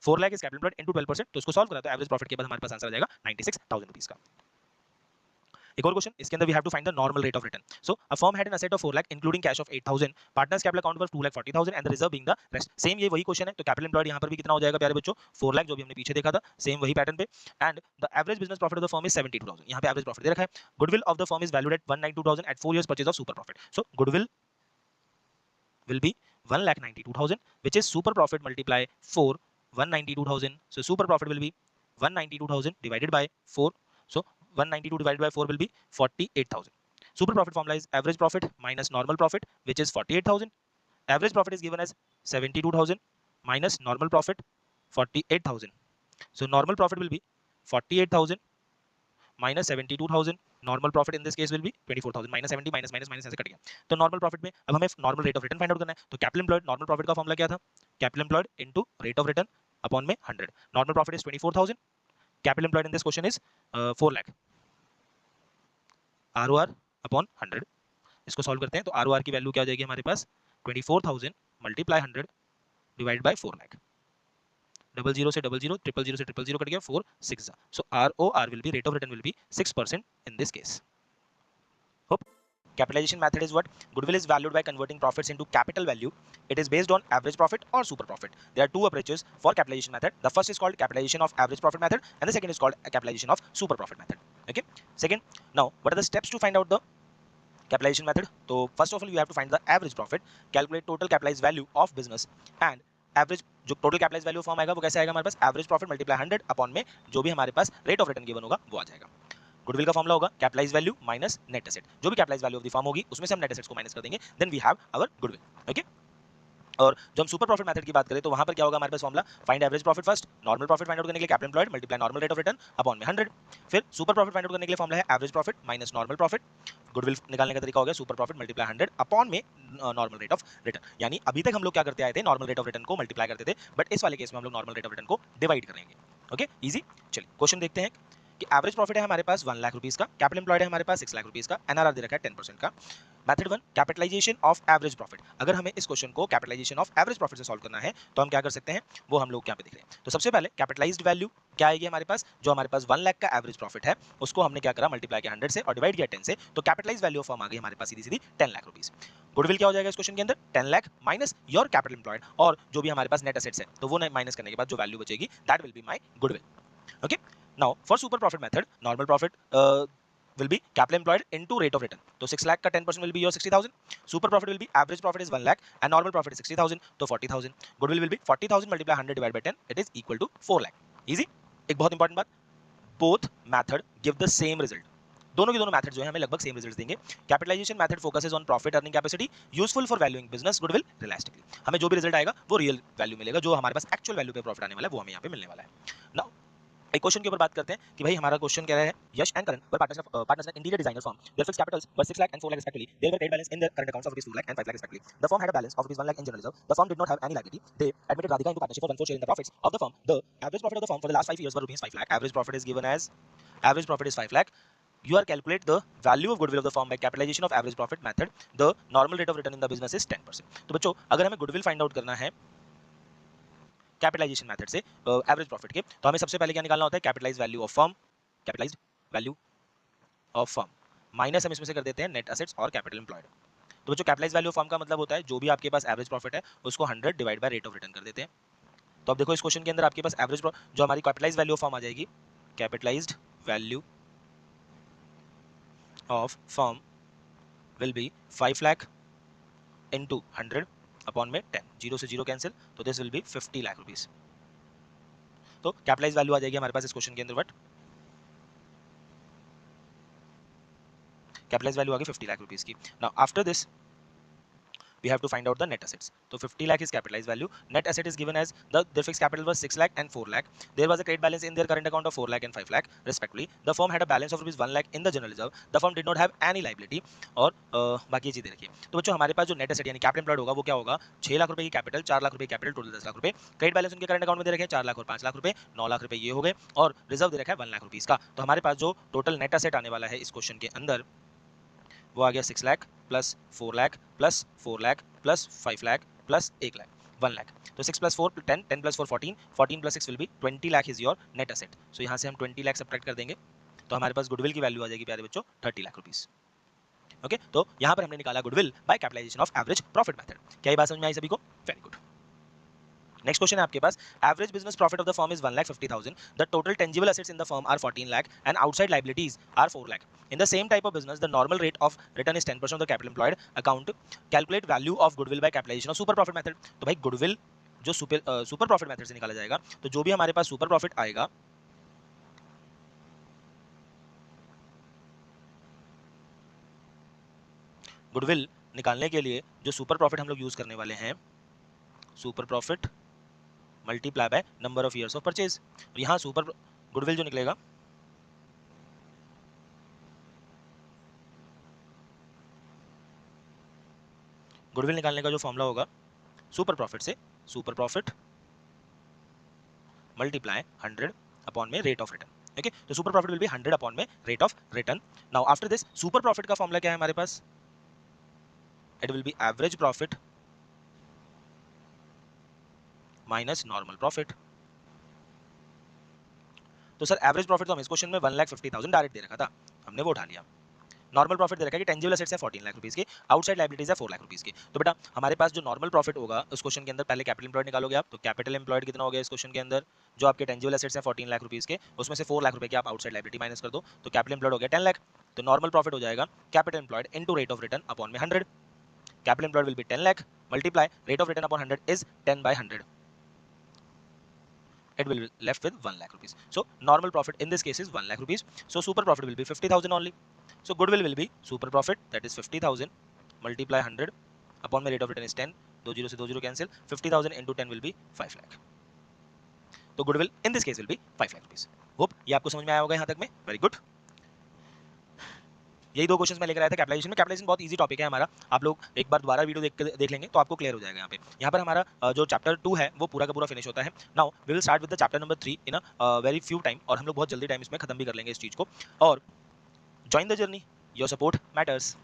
4 lakh is capital employed into 12%, तो इसको सॉल्व करा तो एवरेज प्रॉफिट के बाद हमारे पास आंसर आ जाएगा 96,000 रुपीस का। एक और क्वेश्चन, इसके अंदर we have to find the normal rate of return. So a firm had an asset of 4 lakh including cash of 8,000, partners capital account was 2,40,000 and the reserve being the rest. Same ये वही question है, तो capital employed यहां पर भी कितना हो जाएगा प्यारे बच्चों, 4 लाख जो भी हमने पीछे देखा था, सेम वही पैटर्न पे। And the average business profit of the firm is 72,000, यहां पे एवरेज प्रॉफिट दे रखा है। Goodwill of the firm is valued at 192,000 at 4 years purchase of super profit, so goodwill will be 1,92,000 which is super profit multiply 4 192,000, so super profit will be 192,000 divided by 4, so 192 divided by 4 will be 48,000. Super profit formula is average profit minus normal profit which is 48,000. Average profit is given as 72,000 minus normal profit 48,000, so normal profit will be 48,000 minus 72,000, normal profit in this case will be 24,000 minus 70 minus minus minus ऐसे cut गया। तो normal profit में अब हमें normal rate of return find out करना है, तो capital employed normal profit का फॉर्मूला क्या था, capital employed into rate of return upon में 100। Normal profit is 24,000, capital employed in this question is 4 lakh, ROR upon 100। इसको सॉल्व करते हैं तो आरओआर की वैल्यू क्या हो जाएगी हमारे पास, 24,000 मल्टीप्लाई 100 डिवाइड बाय 4 लाख। 00 से 00, 000 से 000 कट गया, 4 6, so ROR will be rate of return will be 6% in this case. Hope capitalization method is what, goodwill is valued by converting profits into capital value. It is based on average profit or super profit. There are two approaches for capitalization method. The first is called capitalization of average profit method and the second is called capitalization of super profit method. Okay, second, now what are the steps to find out the capitalisation method, तो first of all you have to find the average profit, calculate total capitalised value of business and average, जो total capitalised value form आएगा वो कैसे आएगा हमारे पास, average profit multiply 100 upon में जो भी हमारे पास रेट ऑफ रिटर्न गिवन होगा वो आ जाएगा। गुडविल का फॉर्मूला होगा capitalised value minus net asset, जो भी capitalised value of the firm होगी उसमें से हम नेट एसेट्स को माइनस कर देंगे, then we have our goodwill. Okay, और जब हम सुपर प्रॉफिट मेथड की बात करें तो वहां पर क्या होगा हमारे पास formula, find average profit first, normal profit find out करने के लिए capital employed multiply normal rate of return upon में 100, फिर सुपर प्रॉफिट फाइंड आउट करने के लिए फॉर्मूला है average profit minus normal profit, goodwill निकालने का तरीका हो गया सुपर प्रॉफिट मल्टीप्लाई 100 अपॉन में नॉर्मल रेट ऑफ रिटर्न। यानी अभी तक हम लोग क्या करते आए थे, नॉर्मल रेट ऑफ रिटर्न को मल्टीप्लाई करते थे, बट इस वाले केस में हम लोग नॉर्मल रेट ऑफ रिटर्न को डिवाइड करेंगे। Okay, easy. चलिए क्वेश्चन देखते हैं कि एवरेज प्रॉफिट है हमारे पास 1 लाख रुपीस का, कैपिटल एम्प्लॉयड है हमारे पास 6 लाख रुपीस का, एनआरआर दे रखा है 10% का। Method 1 capitalisation of average profit, अगर हमें इस क्वेश्चन को कैपिटलाइजेशन ऑफ एवरेज प्रॉफिट से सॉल्व करना है तो हम क्या कर सकते हैं, वो हम लोग यहाँ पे देख रहे हैं। तो सबसे पहले कैपिटलाइज्ड वैल्यू क्या आएगी हमारे पास, जो हमारे पास 1 लाख का एवरेज प्रॉफिट है उसको हमने क्या करा, मल्टीप्लाई किया 100 से और डिवाइड किया 10 से, तो कैपिटलाइज्ड वैल्यू ऑफ फर्म आ गई हमारे पास सीधी सीधी 10 लाख रुपीस। गुडविल क्या हो जाएगा इस क्वेश्चन के अंदर, 10 lakh minus your capital employed, और जो भी हमारे पास नेट एसेट्स है तो वो माइनस करने के बाद जो वैल्यू बचेगी that will be my goodwill. Okay, now for super profit method, normal profit will be capital employed into rate of return, तो 6 lakh का 10% will be your 60,000, super profit will be average profit is 1 lakh and normal profit is 60,000, तो 40,000, goodwill will be 40,000 multiply 100 divided by 10, it is equal to 4 lakh। easy। एक बहुत important बात, both method give the same result, दोनों के दोनों method जो है हमें लगभग सेम रिजल्ट देंगे। Capitalisation method focuses on profit earning capacity, useful for valuing business goodwill realistically, हमें जो भी रिजल्ट आएगा वो रियल वैल्यू मिलेगा, जो हमारे पास एक्चुअल वैल्यू पे प्रॉफिट आने वाला है वो हमें यहाँ पे मिलने वाला है। नाउ एक क्वेश्चन के ऊपर बात करते हैं कि भाई हमारा क्वेश्चन कह रहा है Yash and Karan were partners in interior designer firm, there fixed capitals were 6 lakh and 4 lakh respectively, there were trade balance in their current accounts of rupees 2 lakh and 5 lakh respectively, the firm had a balance of rupees 1 lakh in general reserve, the firm did not have any liability, they admitted Radhika into partnership for 1/4 share in the profits of the firm, the average profit of the firm for the last 5 years were rupees 5 lakh, average profit is given as average profit is 5 lakh, you are calculate the value of goodwill of the firm by capitalization of average profit method, the normal rate of return in the business is 10%। तो बच्चों अगर हमें goodwill find out करना है capitalisation method से average profit के, तो हमें सबसे पहले क्या निकालना होता है, capitalised value of firm, capitalised value of firm minus हम इसमें से कर देते हैं नेट एसेट्स और कैपिटल एम्प्लॉयड। तो जो कैपिटलाइज्ड वैल्यू ऑफ फर्म का मतलब होता है जो भी आपके पास एवरेज प्रॉफिट है उसको 100 divide by rate of return कर देते हैं। तो अब देखो इस क्वेश्चन के अंदर आपके पास एवरेज जो हमारी कैपिटलाइज्ड वैल्यू ऑफ फर्म आ जाएगी, capitalised value of firm will be 5 lakh into 100 upon में 10, जीरो से जीरो कैंसिल, तो this will B 50 lakh rupees. तो कैपिटलाइज्ड वैल्यू आ जाएगी हमारे पास इस क्वेश्चन के अंदर व्हाट, कैपिटलाइज्ड वैल्यू आ गई 50 लाख रुपीस की। Now after this we have to find out the net assets, so 50 lakh is capitalized value, net asset is given as their fixed capital was 6 lakh and 4 lakh, there was a trade balance in their current account of 4 lakh and 5 lakh respectively, the firm had a balance of rupees 1 lakh in the general reserve, the firm did not have any liability, और बाकी चीजें देखिए। तो बच्चों हमारे पास जो net asset यानी capital employed होगा वो क्या होगा, 6 लाख रुपए की कैपिटल, 4 लाख रुपए कैपिटल, टोटल 10 लाख रुपए, ट्रेड बैलेंस उनके करंट अकाउंट में दे रखे हैं 4 लाख और 5 लाख रुपए, 9 लाख रुपए ये हो गए, और रिजर्व दे रखा है 1 लाख रुपीस का। तो हमारे पास जो टोटल नेट एसेट आने वाला है इस क्वेश्चन के अंदर वो आ गया 6 lakh plus 4 lakh plus 4 lakh plus 5 lakh plus 1 lakh 1 lakh, तो 6 plus 4 10, 10 plus 4 14, 14 plus 6 will be 20 lakh is your net asset. So यहाँ से हम 20 लाख सब्ट्रैक्ट कर देंगे तो हमारे पास गुडविल की वैल्यू आ जाएगी प्यारे बच्चों 30 लाख रुपीस। ओके, तो यहाँ पर हमने निकाला goodwill by capitalisation of average profit method. क्या ये बात समझ में आई सभी को? Very good. नेक्स्ट क्वेश्चन है आपके पास, average business profit of the firm is 1,50,000, the total tangible assets in the firm are 14 lakh and outside liabilities are 4 lakh, in the same type of business the normal rate of return is 10% of the capital employed account, calculate value of goodwill by capitalisation of super profit method. तो भाई goodwill जो super profit method से निकाला जाएगा, तो जो भी हमारे पास सुपर प्रॉफिट आएगा गुडविल निकालने के लिए जो सुपर प्रॉफिट हम लोग यूज करने वाले हैं, super profit multiply by number of years of purchase, और यहाँ सुपर गुडविल जो निकलेगा गुडविल निकालने का जो फॉर्मूला होगा सुपर प्रॉफिट से, सुपर प्रॉफिट मल्टीप्लाई 100 अपॉन में रेट ऑफ रिटर्न। ओके, तो super profit will be 100 upon में rate of return. Now after this super profit का फॉर्मूला क्या है हमारे पास, it will be average profit minus normal profit. तो सर एवरेज प्रॉफिट तो हम इस क्वेश्चन में 1,50,000 डायरेक्ट दे रखा था, हमने वो उठा लिया। नॉर्मल प्रॉफिट दे रखा है कि टेंजिबल एसेट्स है 14 लाख रुपीस के, आउटसाइड लायबिलिटीज है 4 लाख रुपीस की। तो बेटा हमारे पास जो नॉर्मल प्रॉफिट होगा उस क्वेश्चन के अंदर पहले कैपिटल एम्प्लॉयड निकालोगे आप, तो कैपिटल एम्प्लॉयड कितना हो गया इस क्वेश्चन के अंदर, जो आपके टेंजिबल एसेट्स हैं 14 लाख रुपीस के, उसमें से 4 लाख रुपए की आप आउटसाइड लायबिलिटी माइनस कर दो, तो कैपिटल एम्प्लॉयड हो गया 10 लाख। तो नॉर्मल प्रॉफिट हो जाएगा capital employed into rate of return upon में 100। Capital employed will B 10 lakh multiply rate of return upon 100 is 10 by 100. It will be left with 1 lakh rupees. So normal profit in this case is 1 lakh rupees. So super profit will be 50,000 only. So goodwill will be super profit, that is 50,000 multiply 100 upon my rate of return is 10. 2 0 से 2 0 cancel. 50,000 into 10 will be 5 lakh. तो goodwill in this case will be 5 lakh rupees. Hope ये आपको समझ में आया होगा यहाँ तक में. Very good. यही दो क्वेश्चंस मैं लेकर आया था कैपिटलाइजेशन में। कैपिटलाइजेशन बहुत इजी टॉपिक है हमारा, आप लोग एक बार दोबारा वीडियो देख लेंगे तो आपको क्लियर हो जाएगा। यहाँ पर हमारा जो चैप्टर 2 है वो पूरा का पूरा फिनिश होता है। Now we will start with the chapter number 3 in a very few time, और हम लोग बहुत जल्दी टाइम इसमें खत्म भी कर लेंगे इस चीज़ को। और join the journey, your support matters.